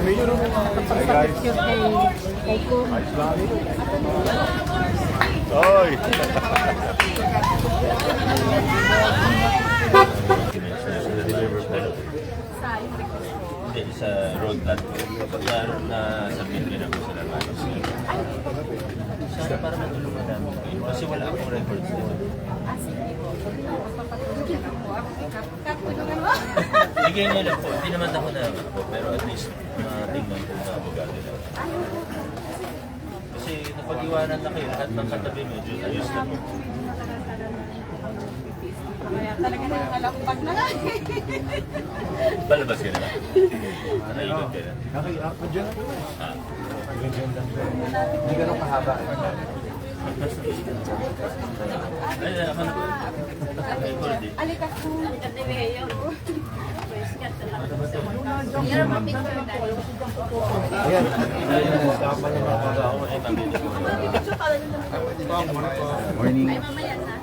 Hi guys. Oy. Hindi, sa road platform. Kapag naroon na submit rin ako sa Lamanos. Sana para matulungan namin kayo. Kasi wala akong records dito. Bigay niyo lang po. Hindi naman ako na ako. Pero at least tingnan ko na abogado lang. Kasi napag-iwanan na kayo. Lahat ng katabi medyo ayos na po. Kaya talaga na nalakbag na nga. Palabas ka na. Naiikot ka na. Nakaiakot dyan ako na. Hindi ganun kahaba. Ay, ako na po. Record eh. Alika ko. Hirap mapicture tayo. Ayan. Kapan naman ako ako. Ay, mabili ko. Morning. Ay, mamaya na.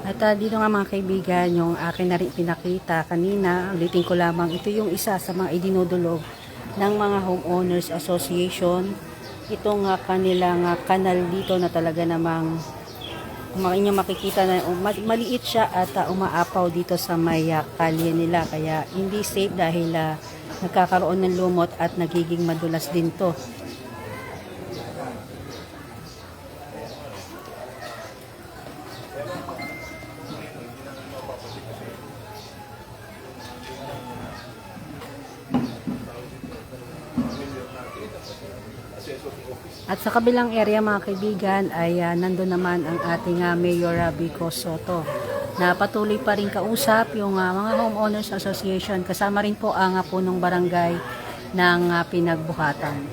At dito nga mga kaibigan, yung akin na rin pinakita kanina, ulitin ko lamang, ito yung isa sa mga idinudulog ng mga homeowners association. Itong kanilang kanal dito na talaga namang inyong makikita na maliit siya at umaapaw dito sa may kalye nila. Kaya hindi safe dahil nagkakaroon ng lumot at nagiging madulas din to. At sa kabilang area mga kaibigan ay nandun naman ang ating Mayor Vico Soto na patuloy pa rin kausap yung mga homeowners association, kasama rin po ang punong barangay ng Pinagbuhatan.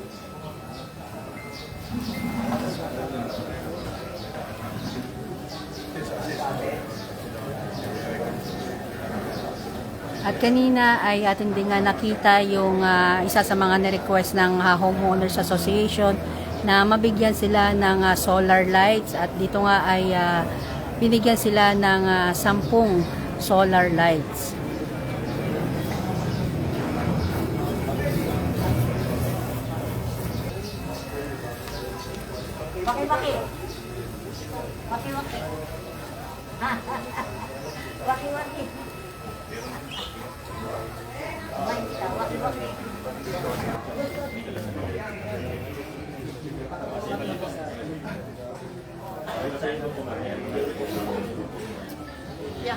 At kanina ay atin din nga nakita yung isa sa mga na-request ng homeowners association na mabigyan sila ng solar lights, at dito nga ay binigyan sila ng 10 solar lights. Waki-waki. Waki-waki. Waki-waki. Waki-waki. Yeah.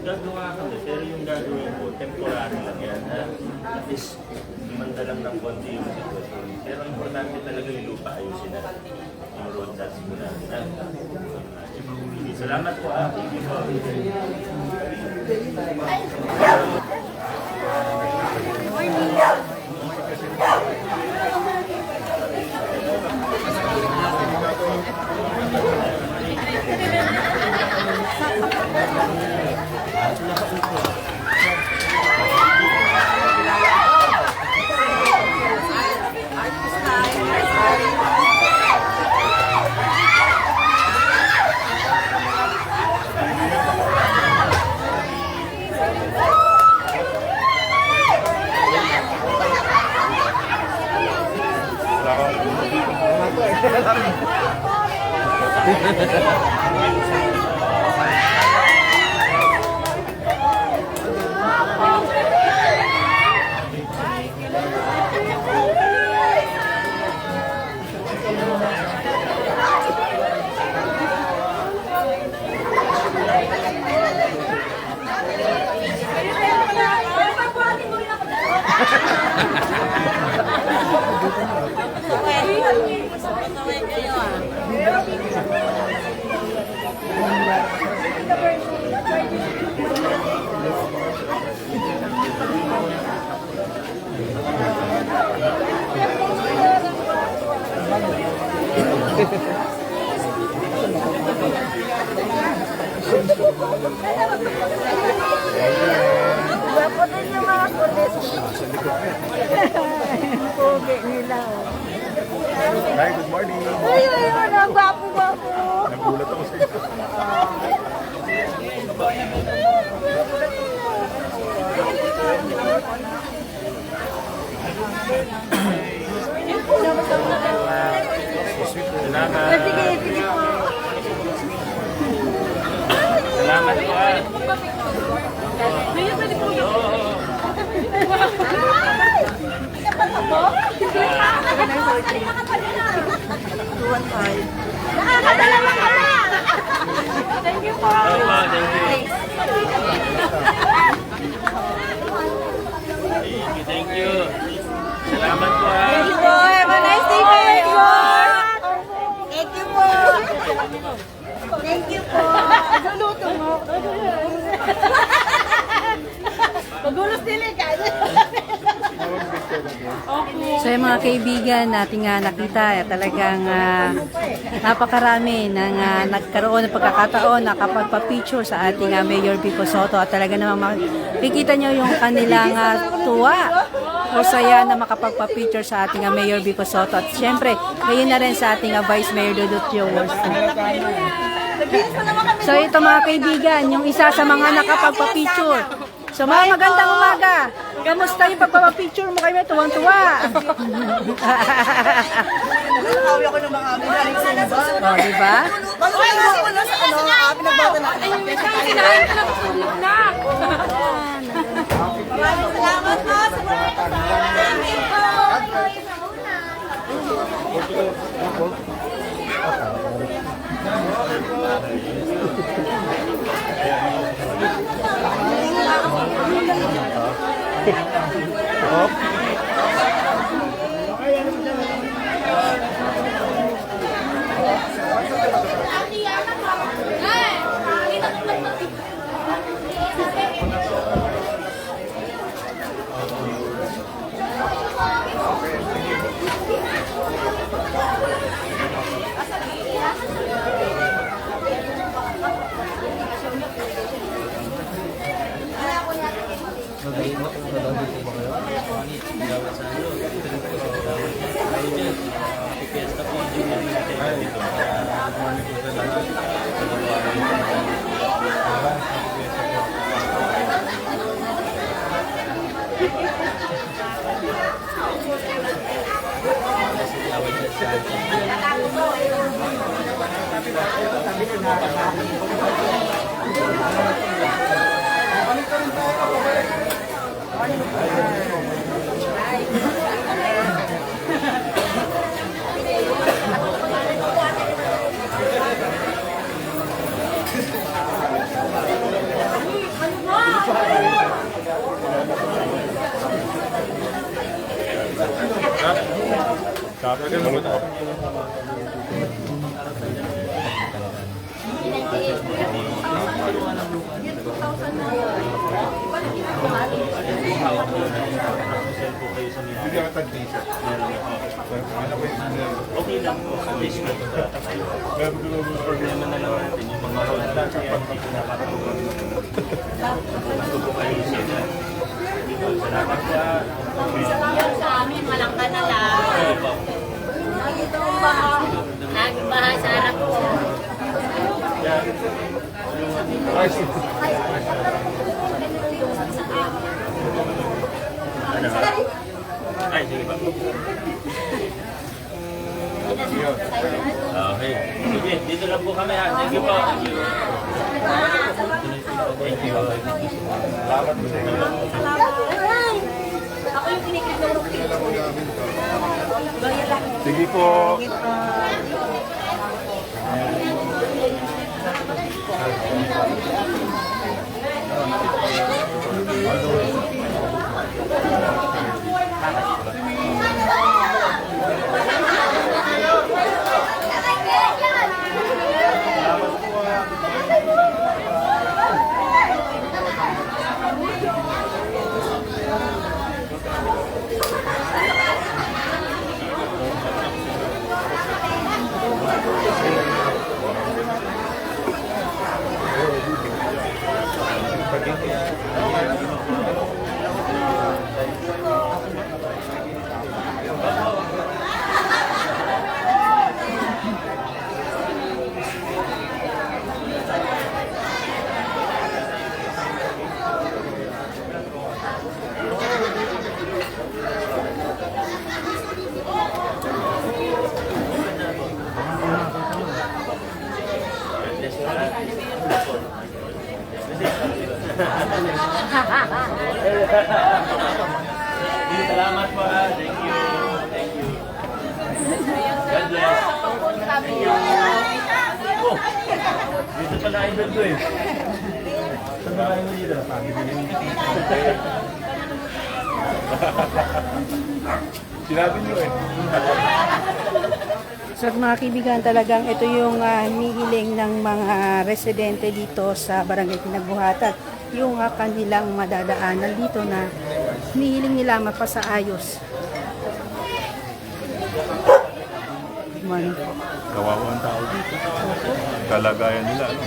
Gagawa kami, pero yung gagawin ko, temporary lang yan. At least, limanda lang ng konti yung sitwasyon. Pero importante talaga yung lupa, ayusin na. Yung road that's muna. Salamat po ah. Thank you po. Gwapo din yung mga pulis. Pogi nila. Hi, good morning. Uy, ano, gwapo. Nagulat ako sa inyo. Salamat. Sige po. Salamat po. Nakakadalawa ka na. Thank you po. Opo, thank you. Thank you. Salamat po. Thank you po. Have a nice day po. Thank you po. Thank you po. Luluto mo. Magulos din eh. So yung mga kaibigan nating nakita, talagang napakarami ng nagkaroon ng pagkakataon na kapagpa-picture sa ating Mayor Vico Sotto at talaga namang makikita nyo yung kanilang tuwa o saya na makapagpa-picture sa ating Mayor Vico Sotto at syempre ngayon na rin sa ating Vice Mayor Dudut Jowers. So ito mga kaibigan, yung isa sa mga nakapagpa-picture. So mga magandang umaga. Kamusta yung pagpapapicture mo kayo? Tuwang-tuwa. Nakakawi ako ng mga amin galing sa iba. O, diba? Maluhin mo ako na sa pinagbata na kita. Maraming salamat po sa mga Thank you po. Okay lang po. At least problema na lang natin yung mga road lang kaya hindi ko nakatulong. Gusto ko kayo sila. Salamat sa Sa amin, walang kanala. Nagbaha sa harap ko. Ay, sige ba? Okay. Sige, dito lang po kami ha. Thank you po. Thank you. Thank you. Salamat po sa inyo. Ako yung kinikip ng Sige po. Salamat po ha. Thank you. Thank you. God bless. Oh, dito pala idol ko eh. Saan ba kayo mo dito? Sinabi niyo eh. So mga kaibigan, talagang ito yung hinihiling ng mga residente dito sa Barangay Pinagbuhatan. Yung kanilang madadaanan dito na hinihiling nila mapasaayos. Man. Kawawa ang tao dito. Kalagayan nila, ano?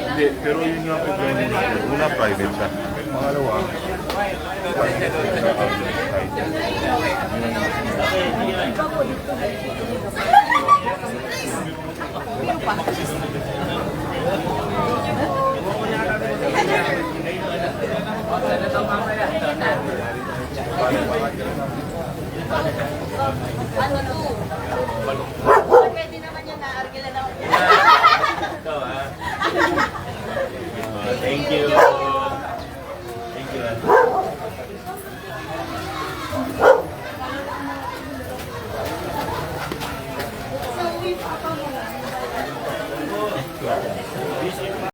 Hindi, pero yun nga po pwede natin. Una, private siya. Pangalawa,